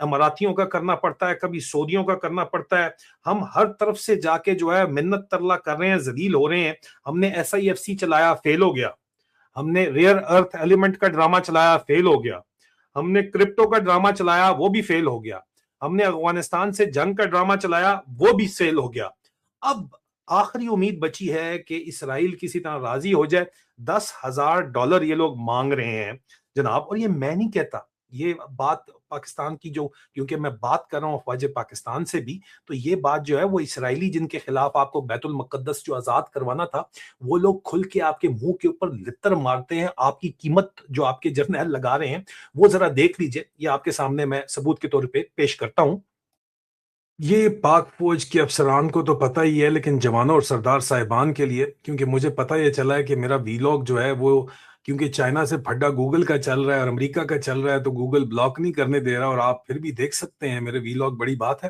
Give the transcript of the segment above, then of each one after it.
اماراتیوں کا کرنا پڑتا ہے, کبھی سعودیوں کا کرنا پڑتا ہے. ہم ہر طرف سے جا کے جو ہے منت ترلا کر رہے ہیں, ذلیل ہو رہے ہیں. ہم نے SIFC چلایا, فیل ہو گیا. ہم نے ریئر ارتھ ایلیمنٹ کا ڈرامہ چلایا, فیل ہو گیا. ہم نے کرپٹو کا ڈرامہ چلایا, وہ بھی فیل ہو گیا. ہم نے افغانستان سے جنگ کا ڈرامہ چلایا, وہ بھی فیل ہو گیا. اب آخری امید بچی ہے کہ اسرائیل کسی طرح راضی ہو جائے. $10,000 یہ لوگ مانگ رہے ہیں جناب. اور یہ میں نہیں کہتا, یہ بات پاکستان کی, جو کیونکہ میں بات کر رہا ہوں افواج پاکستان سے بھی, تو یہ بات جو ہے وہ اسرائیلی جن کے خلاف آپ کو بیت المقدس جو آزاد کروانا تھا, وہ لوگ کھل کے آپ کے منہ کے اوپر لتر مارتے ہیں. آپ کی قیمت جو آپ کے جرنیل لگا رہے ہیں وہ ذرا دیکھ لیجئے. یہ آپ کے سامنے میں ثبوت کے طور پہ پیش کرتا ہوں. یہ پاک فوج کے افسران کو تو پتہ ہی ہے, لیکن جوانوں اور سردار صاحبان کے لیے, کیونکہ مجھے پتہ یہ چلا ہے کہ میرا ویلاگ جو ہے وہ, کیونکہ چائنا سے پھڈا گوگل کا چل رہا ہے اور امریکہ کا چل رہا ہے, تو گوگل بلاک نہیں کرنے دے رہا, اور آپ پھر بھی دیکھ سکتے ہیں میرے ویلاگ, بڑی بات ہے.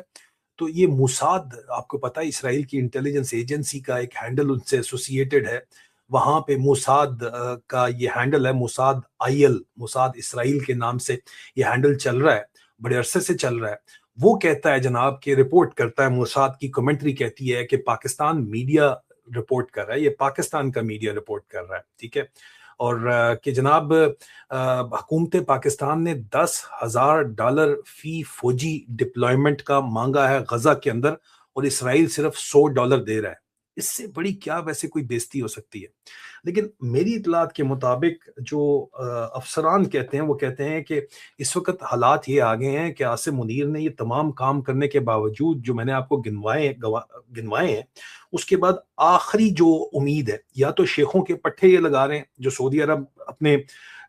تو یہ موساد, آپ کو پتہ ہے اسرائیل کی انٹیلیجنس ایجنسی کا ایک ہینڈل ان سے ایسوسیٹڈ ہے. وہاں پہ موساد کا یہ ہینڈل ہے, موساد IL, موساد اسرائیل کے نام سے یہ ہینڈل چل رہا ہے, بڑے عرصے سے چل رہا ہے. وہ کہتا ہے جناب کہ رپورٹ کرتا ہے, موساد کی کمنٹری کہتی ہے کہ پاکستان میڈیا رپورٹ کر رہا ہے, یہ پاکستان کا میڈیا رپورٹ کر رہا ہے, ٹھیک ہے, اور کہ جناب حکومت پاکستان نے $10,000 فی فوجی ڈپلائمنٹ کا مانگا ہے غزہ کے اندر, اور اسرائیل صرف $100 دے رہا ہے. اس سے بڑی کیا ویسے کوئی بےزتی ہو سکتی ہے؟ لیکن میری اطلاعات کے مطابق جو افسران کہتے ہیں, وہ کہتے ہیں کہ اس وقت حالات یہ آگے ہیں کہ عاصم منیر نے یہ تمام کام کرنے کے باوجود جو میں نے آپ کو گنوائے ہیں, اس کے بعد آخری جو امید ہے, یا تو شیخوں کے پٹھے یہ لگا رہے ہیں, جو سعودی عرب اپنے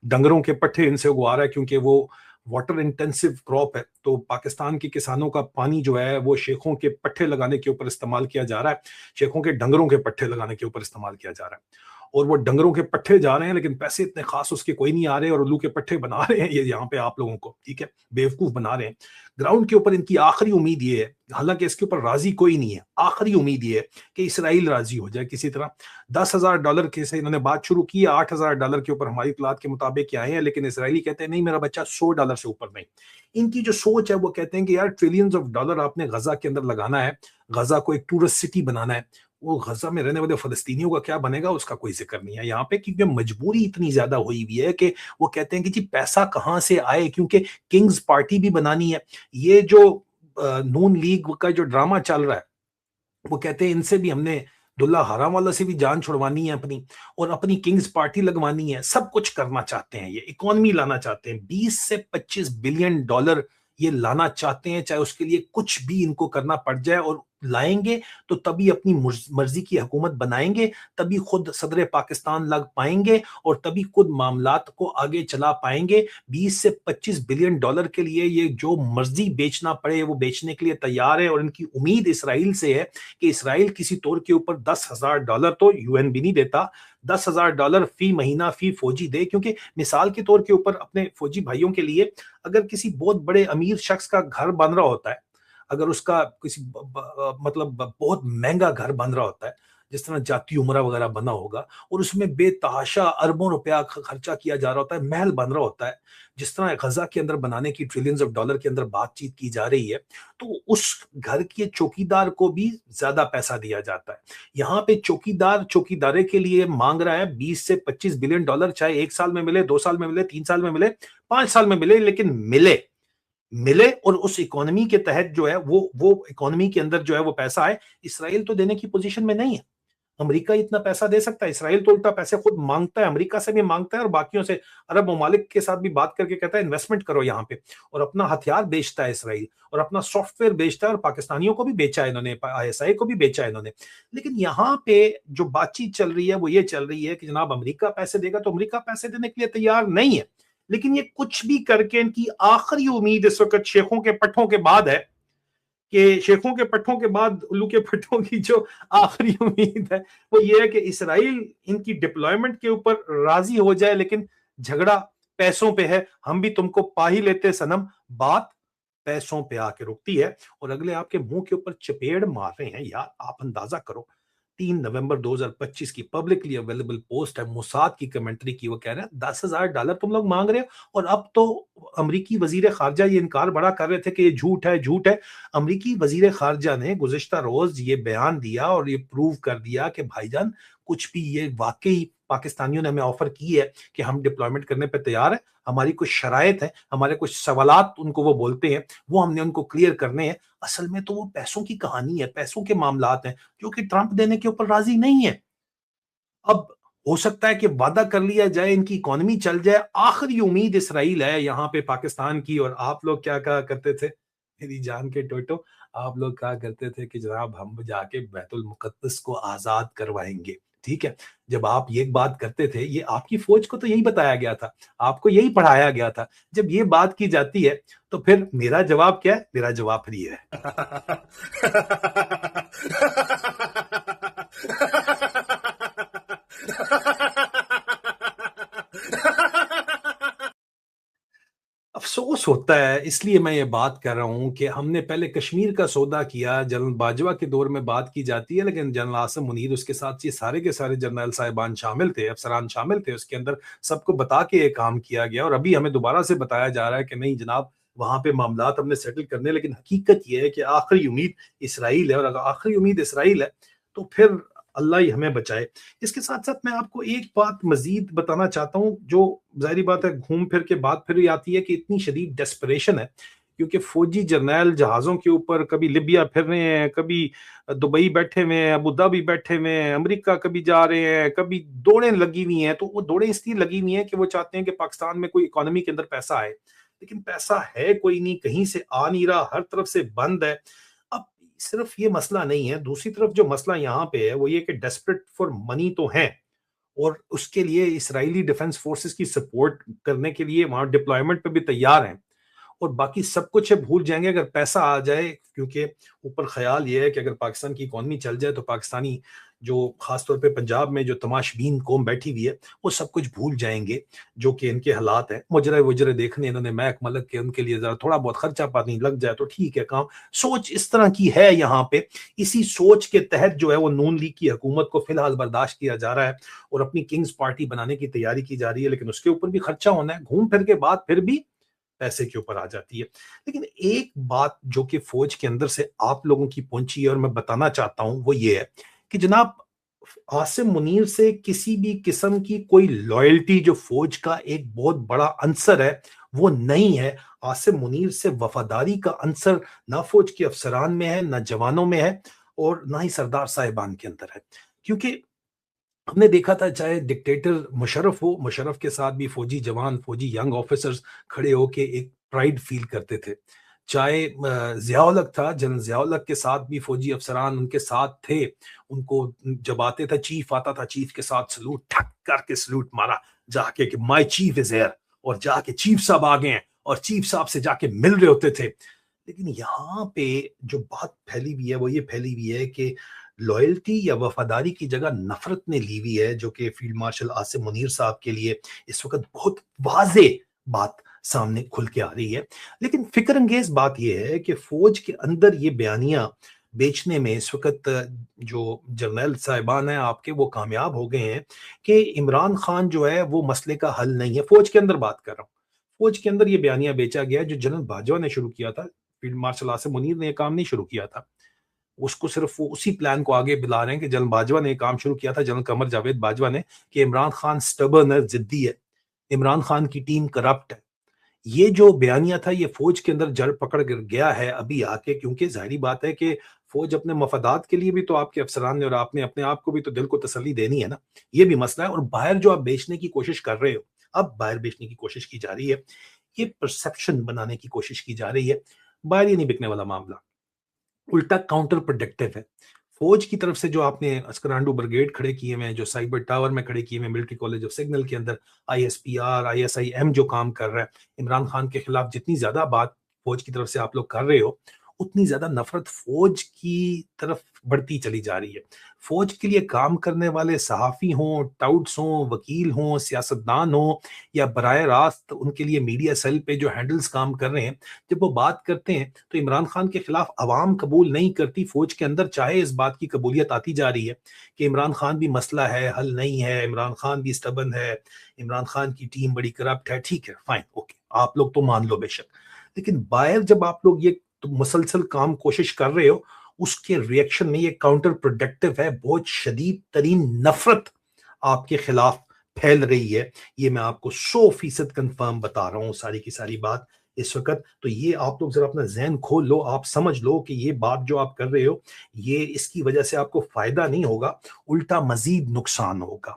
ڈنگروں کے پٹھے ان سے اگوا رہا ہے, کیونکہ وہ واٹر انٹینسو کراپ ہے, تو پاکستان کے کسانوں کا پانی جو ہے وہ شیخوں کے پٹھے لگانے کے اوپر استعمال کیا جا رہا ہے, شیخوں کے ڈنگروں کے پٹھے لگانے کے اوپر استعمال کیا جا رہا ہے. اور وہ ڈنگروں کے پٹھے جا رہے ہیں, لیکن پیسے اتنے خاص اس کے کوئی نہیں آ رہے, اور الو کے پٹھے بنا رہے ہیں یہ یہاں پہ آپ لوگوں کو, ٹھیک ہے, بیوقوف بنا رہے ہیں. گراؤنڈ کے اوپر ان کی آخری امید یہ ہے, حالانکہ اس کے اوپر راضی کوئی نہیں ہے, آخری امید یہ ہے کہ اسرائیل راضی ہو جائے کسی طرح. $10,000 کے سے انہوں نے بات شروع کی, $8,000 کے اوپر ہماری اطلاعات کے مطابق آئے ہیں, لیکن اسرائیلی کہتے ہیں نہیں, میرا بچہ $100 سے اوپر نہیں. ان کی جو سوچ ہے وہ کہتے ہیں کہ یار ٹریلینز آف ڈالر آپ نے غزہ کے اندر لگانا ہے, غزہ کو ایک ٹورسٹ سٹی بنانا ہے. وہ غزہ میں رہنے والے فلسطینیوں کا کیا بنے گا, اس کا کوئی ذکر نہیں ہے یہاں پہ, کیونکہ مجبوری اتنی زیادہ ہوئی ہوئی ہے کہ وہ کہتے ہیں کہ جی پیسہ کہاں سے آئے, کیونکہ کنگز پارٹی بھی بنانی ہے. یہ جو نون لیگ کا جو ڈرامہ چل رہا ہے, وہ کہتے ہیں ان سے بھی ہم نے دلہ حرام والا سے بھی جان چھڑوانی ہے اپنی, اور اپنی کنگز پارٹی لگوانی ہے. سب کچھ کرنا چاہتے ہیں, یہ اکانومی لانا چاہتے ہیں, $20 سے $25 بلین یہ لانا چاہتے ہیں, چاہے اس کے لیے کچھ بھی ان کو کرنا پڑ جائے. اور لائیں گے تو تبھی اپنی مرضی کی حکومت بنائیں گے, تبھی خود صدر پاکستان لگ پائیں گے, اور تبھی خود معاملات کو آگے چلا پائیں گے. $20 سے $25 بلین کے لیے یہ جو مرضی بیچنا پڑے وہ بیچنے کے لیے تیار ہے. اور ان کی امید اسرائیل سے ہے کہ اسرائیل کسی طور کے اوپر $10,000 تو UN بھی نہیں دیتا, $10,000 فی مہینہ فی فوجی دے. کیونکہ مثال کے طور کے اوپر اپنے فوجی بھائیوں کے لیے, اگر کسی بہت بڑے امیر شخص کا گھر بن رہا ہوتا ہے, اگر اس کا کسی مطلب بہت مہنگا گھر بن رہا ہوتا ہے, جس طرح جاتی عمرہ وغیرہ بنا ہوگا, اور اس میں بے تحاشا اربوں روپیہ خرچہ کیا جا رہا ہوتا ہے, محل بن رہا ہوتا ہے, جس طرح غزہ کے اندر بنانے کی $ٹریلینز کے اندر بات چیت کی جا رہی ہے, تو اس گھر کے چوکیدار کو بھی زیادہ پیسہ دیا جاتا ہے. یہاں پہ چوکیدار چوکیدارے کے لیے مانگ رہا ہے $20 سے $25 بلین, چاہے 1 سال میں ملے, 2 سال میں ملے, 3 سال میں ملے, 5 سال میں ملے, لیکن ملے. اور اس اکانومی کے تحت جو ہے وہ اکانومی کے اندر جو ہے وہ پیسہ ہے. اسرائیل تو دینے کی پوزیشن میں نہیں ہے, امریکہ اتنا پیسہ دے سکتا ہے, اسرائیل تو الٹا پیسے خود مانگتا ہے, امریکہ سے بھی مانگتا ہے, اور باقیوں سے, عرب ممالک کے ساتھ بھی بات کر کے کہتا ہے انویسٹمنٹ کرو یہاں پہ, اور اپنا ہتھیار بیچتا ہے اسرائیل, اور اپنا سافٹ ویئر بیچتا ہے, اور پاکستانیوں کو بھی بیچا ہے انہوں نے, ISI کو بھی بیچا ہے انہوں نے. لیکن یہاں پہ جو بات چیت چل رہی ہے وہ یہ چل رہی ہے کہ جناب امریکہ پیسے دے گا, تو امریکہ پیسے دینے کے لیے تیار نہیں ہے. لیکن یہ کچھ بھی کر کے ان کی آخری امید اس وقت شیخوں کے پٹھوں کے بعد ہے, کہ شیخوں کے پٹھوں کے بعد الو کے پٹھوں کی جو آخری امید ہے وہ یہ ہے کہ اسرائیل ان کی ڈپلائمنٹ کے اوپر راضی ہو جائے. لیکن جھگڑا پیسوں پہ ہے, ہم بھی تم کو پا ہی لیتے سنم, بات پیسوں پہ آ کے رکتی ہے, اور اگلے آپ کے منہ کے اوپر چپیڑ مار رہے ہیں. یار آپ اندازہ کرو, 3 نومبر 2025 کی پبلکلی اویلیبل پوسٹ ہے، موساد کی کمنٹری کی، وہ کہہ رہے ہیں $10,000 تم لوگ مانگ رہے ہو، اور اب تو امریکی وزیر خارجہ یہ انکار بڑا کر رہے تھے کہ یہ جھوٹ ہے جھوٹ ہے۔ امریکی وزیر خارجہ نے گزشتہ روز یہ بیان دیا اور یہ پروو کر دیا کہ بھائی جان کچھ بھی، یہ واقعی پاکستانیوں نے ہمیں آفر کی ہے کہ ہم ڈپلائمنٹ کرنے پہ تیار ہیں، ہماری کچھ شرائط ہیں، ہمارے کچھ سوالات ان کو وہ بولتے ہیں، وہ ہم نے ان کو کلیئر کرنے ہیں۔ اصل میں تو وہ پیسوں کی کہانی ہے، پیسوں کے معاملات ہیں جو کہ ٹرمپ دینے کے اوپر راضی نہیں ہے۔ اب ہو سکتا ہے کہ وعدہ کر لیا جائے، ان کی اکانومی چل جائے، آخری امید اسرائیل ہے یہاں پہ پاکستان کی۔ اور آپ لوگ کیا کہا کرتے تھے میری جان کے ٹوٹو، آپ لوگ کہا کرتے تھے کہ جناب ہم جا کے بیت المقدس کو آزاد کروائیں گے، ٹھیک ہے؟ جب آپ یہ بات کرتے تھے، یہ آپ کی فوج کو تو یہی بتایا گیا تھا، آپ کو یہی پڑھایا گیا تھا۔ جب یہ بات کی جاتی ہے تو پھر میرا جواب کیا ہے؟ میرا جواب پھر یہ ہے افسوس ہوتا ہے، اس لیے میں یہ بات کر رہا ہوں کہ ہم نے پہلے کشمیر کا سودا کیا، جنرل باجوہ کے دور میں بات کی جاتی ہے، لیکن جنرل عاصم منیر اس کے ساتھ یہ سارے کے سارے جنرل صاحبان شامل تھے، افسران شامل تھے، اس کے اندر سب کو بتا کے یہ کام کیا گیا، اور ابھی ہمیں دوبارہ سے بتایا جا رہا ہے کہ نہیں جناب وہاں پہ معاملات ہم نے سیٹل کرنے، لیکن حقیقت یہ ہے کہ آخری امید اسرائیل ہے، اور اگر آخری امید اسرائیل ہے تو پھر اللہ ہی ہمیں بچائے۔ اس کے ساتھ ساتھ میں آپ کو ایک بات مزید بتانا چاہتا ہوں، جو ظاہری بات ہے گھوم پھر کے بات پھر آتی ہے کہ اتنی شدید ڈیسپریشن ہے، کیونکہ فوجی جرنیل جہازوں کے اوپر کبھی لیبیا پھر رہے ہیں، کبھی دبئی بیٹھے ہوئے ہیں، ابو دھابی بیٹھے ہوئے ہیں، امریکہ کبھی جا رہے ہیں، کبھی دوڑیں لگی ہوئی ہیں۔ تو وہ دوڑیں اس لیے لگی ہوئی ہیں کہ وہ چاہتے ہیں کہ پاکستان میں کوئی اکانومی کے اندر پیسہ آئے، لیکن پیسہ ہے کوئی نہیں، کہیں سے آ نہیں رہا، ہر طرف سے بند ہے۔ اب صرف یہ مسئلہ نہیں ہے، دوسری طرف جو مسئلہ یہاں پہ ہے وہ یہ کہ ڈیسپریٹ فار منی تو ہیں، اور اس کے لیے اسرائیلی ڈیفنس فورسز کی سپورٹ کرنے کے لیے وہاں ڈپلائمنٹ پہ بھی تیار ہیں، اور باقی سب کچھ بھول جائیں گے اگر پیسہ آ جائے، کیونکہ اوپر خیال یہ ہے کہ اگر پاکستان کی اکانومی چل جائے تو پاکستانی جو خاص طور پہ پنجاب میں جو تماش بین قوم بیٹھی ہوئی ہے وہ سب کچھ بھول جائیں گے، جو کہ ان کے حالات ہیں۔ مجرے وجرے دیکھنے انہوں نے محک ملک کے، ان کے لیے ذرا تھوڑا بہت خرچہ پانی لگ جائے تو ٹھیک ہے کام۔ سوچ اس طرح کی ہے یہاں پہ، اسی سوچ کے تحت جو ہے وہ نون لیگ کی حکومت کو فی الحال برداشت کیا جا رہا ہے اور اپنی کنگز پارٹی بنانے کی تیاری کی جا رہی ہے، لیکن اس کے اوپر بھی خرچہ ہونا ہے، گھوم پھر کے بعد پھر بھی پیسے کے اوپر آ جاتی ہے۔ لیکن ایک بات جو کہ فوج کے اندر سے آپ لوگوں کی پہنچی ہے اور میں بتانا چاہتا ہوں وہ یہ ہے کہ جناب عاصم منیر سے کسی بھی قسم کی کوئی لائلٹی جو فوج کا ایک بہت بڑا عنصر ہے وہ نہیں ہے۔ عاصم منیر سے وفاداری کا عنصر نہ فوج کے افسران میں ہے، نہ جوانوں میں ہے، اور نہ ہی سردار صاحبان کے اندر ہے۔ کیونکہ ہم نے دیکھا تھا چاہے ڈکٹیٹر مشرف ہو، مشرف کے ساتھ بھی فوجی جوان، فوجی ینگ آفیسرز کھڑے ہو کے ایک پرائیڈ فیل کرتے تھے، چاہے ضیاء الحق تھا، جنرل ضیاء الحق کے ساتھ بھی فوجی افسران ان کے ساتھ تھے، ان کو جب آتے تھا چیف آتا تھا، چیف کے ساتھ سلوٹ ٹھک کر کے سلوٹ مارا جا کے کہ مائی چیف از ہیئر، اور جا کے چیف صاحب آ گئے ہیں، اور چیف صاحب سے جا کے مل رہے ہوتے تھے۔ لیکن یہاں پہ جو بات پھیلی ہوئی ہے وہ یہ پھیلی ہوئی ہے کہ لائلٹی یا وفاداری کی جگہ نفرت نے لی ہوئی ہے، جو کہ فیلڈ مارشل عاصم منیر صاحب کے لیے اس وقت بہت واضح بات سامنے کھل کے آ رہی ہے۔ لیکن فکر انگیز بات یہ ہے کہ فوج کے اندر یہ بیانیاں بیچنے میں اس وقت جو جرنیل صاحبان ہیں آپ کے وہ کامیاب ہو گئے ہیں کہ عمران خان جو ہے وہ مسئلے کا حل نہیں ہے۔ فوج کے اندر بات کر رہا ہوں، فوج کے اندر یہ بیانیہ بیچا گیا جو جنرل باجوہ نے شروع کیا تھا، فیلڈ مارشل عاصم منیر نے یہ کام نہیں شروع کیا تھا، اس کو صرف وہ اسی پلان کو آگے بلا رہے ہیں کہ جنرل باجوہ نے یہ کام شروع کیا تھا، جنرل قمر جاوید باجوہ نے، کہ عمران خان سٹبرن ہے، ضدی ہے، عمران خان کی ٹیم کرپٹ ہے۔ یہ جو بیانیہ تھا یہ فوج کے اندر جڑ پکڑ کر گیا ہے ابھی آ کے، کیونکہ ظاہری بات ہے کہ فوج اپنے مفادات کے لیے بھی تو آپ کے افسران نے اور آپ نے اپنے آپ کو بھی تو دل کو تسلی دینی ہے نا، یہ بھی مسئلہ ہے۔ اور باہر جو آپ بیچنے کی کوشش کر رہے ہو، اب باہر بیچنے کی کوشش کی جا رہی ہے، یہ پرسپشن بنانے کی کوشش کی جا رہی ہے، باہر یہ نہیں بکنے والا معاملہ، الٹا کاؤنٹر پروڈکٹیو ہے۔ فوج کی طرف سے جو آپ نے اسکرانڈو بریگیڈ کھڑے کیے ہوئے ہیں، جو سائبر ٹاور میں کھڑے کیے ہوئے ہیں، ملٹری کالج آف سگنل کے اندر ISPR ISIM جو کام کر رہا ہے، عمران خان کے خلاف جتنی زیادہ بات فوج کی طرف سے آپ لوگ کر رہے ہو، اتنی زیادہ نفرت فوج کی طرف بڑھتی چلی جا رہی ہے. فوج کے لیے کام کرنے والے صحافی ہوں، ٹاؤٹس ہوں، وکیل ہوں، سیاستدان ہوں، یا براہ راست ان کے لیے میڈیا سیل پہ جو ہینڈلز کام کر رہے ہیں، جب وہ بات کرتے ہیں تو عمران خان کے خلاف عوام قبول نہیں کرتی. فوج کے اندر چاہے اس بات کی قبولیت آتی جا رہی ہے کہ عمران خان بھی مسئلہ ہے، حل نہیں ہے، عمران خان بھی اسٹبن ہے، عمران خان کی ٹیم بڑی کرپٹ ہے. ٹھیک ہے، فائن، اوکے، آپ لوگ تو مان لو بے شک، لیکن باہر جب آپ لوگ یہ مسلسل کام کوشش کر رہے ہو، اس کے ریئیکشن میں یہ کاؤنٹر پروڈکٹیو ہے. بہت شدید ترین نفرت آپ کے خلاف پھیل رہی ہے. یہ میں آپ کو 100% کنفرم بتا رہا ہوں ساری کی ساری بات اس وقت. تو یہ آپ لوگ ذرا اپنا ذہن کھول لو، آپ سمجھ لو کہ یہ بات جو آپ کر رہے ہو، یہ اس کی وجہ سے آپ کو فائدہ نہیں ہوگا، الٹا مزید نقصان ہوگا.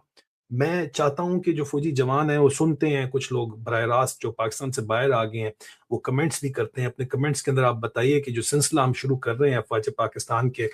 میں چاہتا ہوں کہ جو فوجی جوان ہیں وہ سنتے ہیں، کچھ لوگ براہ راست جو پاکستان سے باہر آ گئے ہیں وہ کمنٹس بھی کرتے ہیں. اپنے کمنٹس کے اندر آپ بتائیے کہ جو سلسلہ ہم شروع کر رہے ہیں افواج پاکستان کے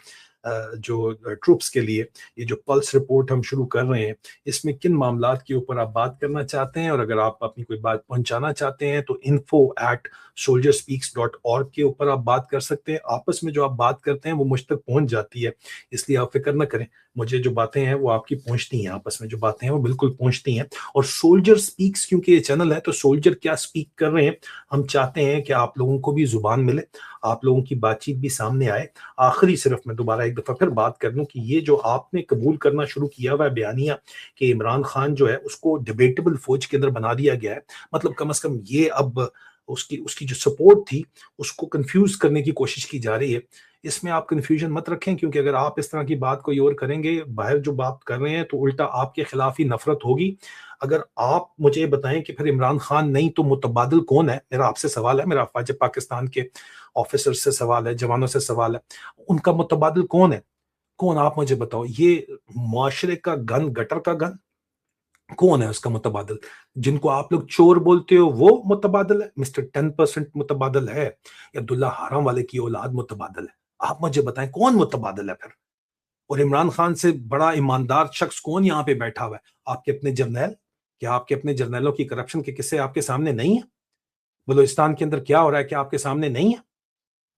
جو ٹروپس کے لیے، یہ جو پلس رپورٹ ہم شروع کر رہے ہیں، اس میں کن معاملات کے اوپر آپ بات کرنا چاہتے ہیں، اور اگر آپ اپنی کوئی بات پہنچانا چاہتے ہیں تو info@soldierspeaks.org کے اوپر آپ بات کر سکتے ہیں. آپس میں جو آپ بات کرتے ہیں وہ مجھ تک پہنچ جاتی ہے، اس لیے آپ فکر نہ کریں. مجھے جو باتیں ہیں وہ آپ کی پہنچتی ہیں، آپس میں جو باتیں ہیں وہ بالکل پہنچتی ہیں. اور سولجر سپیکس کیونکہ یہ چینل ہے، تو سولجر کیا سپیک کر رہے ہیں، ہم چاہتے ہیں کہ آپ لوگوں کو بھی زبان ملے، آپ لوگوں کی بات چیت بھی سامنے آئے. آخری صرف میں دوبارہ ایک دفعہ پھر بات کر لوں کہ یہ جو آپ نے قبول کرنا شروع کیا ہوا ہے بیانیہ کہ عمران خان جو ہے اس کو ڈیبیٹیبل فوج کے اندر بنا دیا گیا ہے، مطلب کم از کم یہ اب اس کی جو سپورٹ تھی اس کو کنفیوز کرنے کی کوشش کی جا رہی ہے. اس میں آپ کنفیوژن مت رکھیں، کیونکہ اگر آپ اس طرح کی بات کوئی اور کریں گے، باہر جو بات کر رہے ہیں، تو الٹا آپ کے خلاف ہی نفرت ہوگی. اگر آپ مجھے بتائیں کہ پھر عمران خان نہیں تو متبادل کون ہے، میرا آپ سے سوال ہے، میرا افواج پاکستان کے آفیسر سے سوال ہے، جوانوں سے سوال ہے، ان کا متبادل کون ہے؟ کون؟ آپ مجھے بتاؤ. یہ معاشرے کا گن، گٹر کا گن، کون ہے اس کا متبادل؟ جن کو آپ لوگ چور بولتے ہو وہ متبادل ہے، مسٹر 10% متبادل ہے، یا عبداللہ حرام والے کی اولاد متبادل ہے؟ آپ مجھے بتائیں کون متبادل ہے پھر؟ اور عمران خان سے بڑا ایماندار شخص کون یہاں پہ بیٹھا ہوا ہے؟ آپ کے اپنے جرنیل؟ کیا آپ کے اپنے جرنیلوں کی کرپشن کے قصے آپ کے سامنے نہیں ہیں؟ بلوچستان کے اندر کیا ہو رہا ہے کیا آپ کے سامنے نہیں ہے؟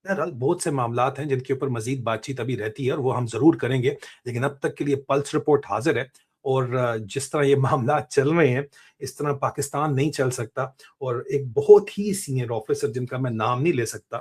بہرحال بہت سے معاملات ہیں جن کے اوپر مزید بات چیت ابھی رہتی ہے، اور وہ ہم ضرور کریں گے، لیکن اب تک کے لیے پلس رپورٹ حاضر ہے. اور جس طرح یہ معاملات چل رہے ہیں اس طرح پاکستان نہیں چل سکتا. اور ایک بہت ہی سینئر آفیسر جن کا میں نام نہیں لے سکتا،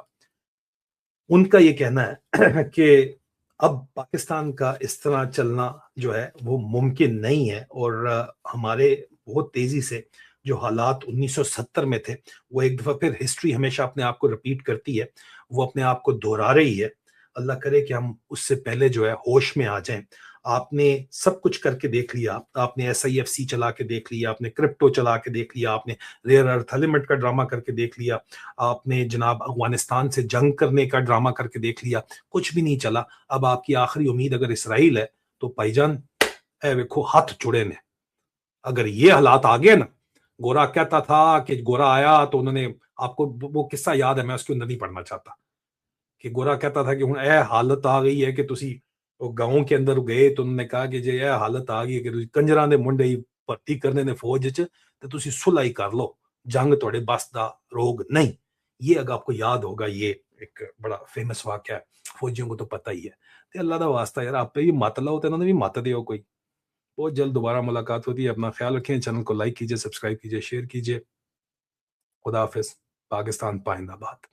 ان کا یہ کہنا ہے کہ اب پاکستان کا اس طرح چلنا جو ہے وہ ممکن نہیں ہے، اور ہمارے بہت تیزی سے جو حالات 1970 میں تھے وہ ایک دفعہ پھر ہسٹری ہمیشہ اپنے آپ کو رپیٹ کرتی ہے، وہ اپنے آپ کو دہرا رہی ہے. اللہ کرے کہ ہم اس سے پہلے جو ہے ہوش میں آ جائیں. آپ نے سب کچھ کر کے دیکھ لیا، آپ نے SIFC چلا کے دیکھ لیا، آپ نے کرپٹو چلا کے دیکھ لیا، آپ نے ریئر ارتھ ایلیمنٹ کا ڈرامہ کر کے دیکھ لیا، آپ نے جناب افغانستان سے جنگ کرنے کا ڈرامہ کر کے دیکھ لیا، کچھ بھی نہیں چلا. اب آپ کی آخری امید اگر اسرائیل ہے تو بھائی جان اے ویکھو ہاتھ جڑے نے. اگر یہ حالات آ گئے نا، گورا کہتا تھا کہ گورا آیا تو انہوں نے، آپ کو وہ قصہ یاد ہے، میں اس کے اندر نہیں پڑھنا چاہتا، کہ گورا کہتا تھا کہ ہن اے حالت آ گئی ہے کہ تسی گاؤں کے اندر گئے تو انہوں نے کہا کہ جی اے حالت آ گئی ہے کہ تسی کنجراں دے منڈے ہی بھرتی کرنے نے فوج وچ تے تسی صلح ہی کر لو، جنگ تھوڑے بس دا روگ نہیں. یہ اگر آپ کو یاد ہوگا، یہ ایک بڑا فیمس واقعہ ہے، فوجیوں کو تو پتہ ہی ہے. تے اللہ دا واسطہ یار آپ پہ بھی مت لاؤ تے انہوں نے بھی مت دیو کوئی. بہت جلد دوبارہ ملاقات ہوتی ہے. اپنا خیال رکھیں، چینل کو لائک کیجئے، سبسکرائب کیجئے، شیئر کیجئے. خدا حافظ. پاکستان پائندہ باد.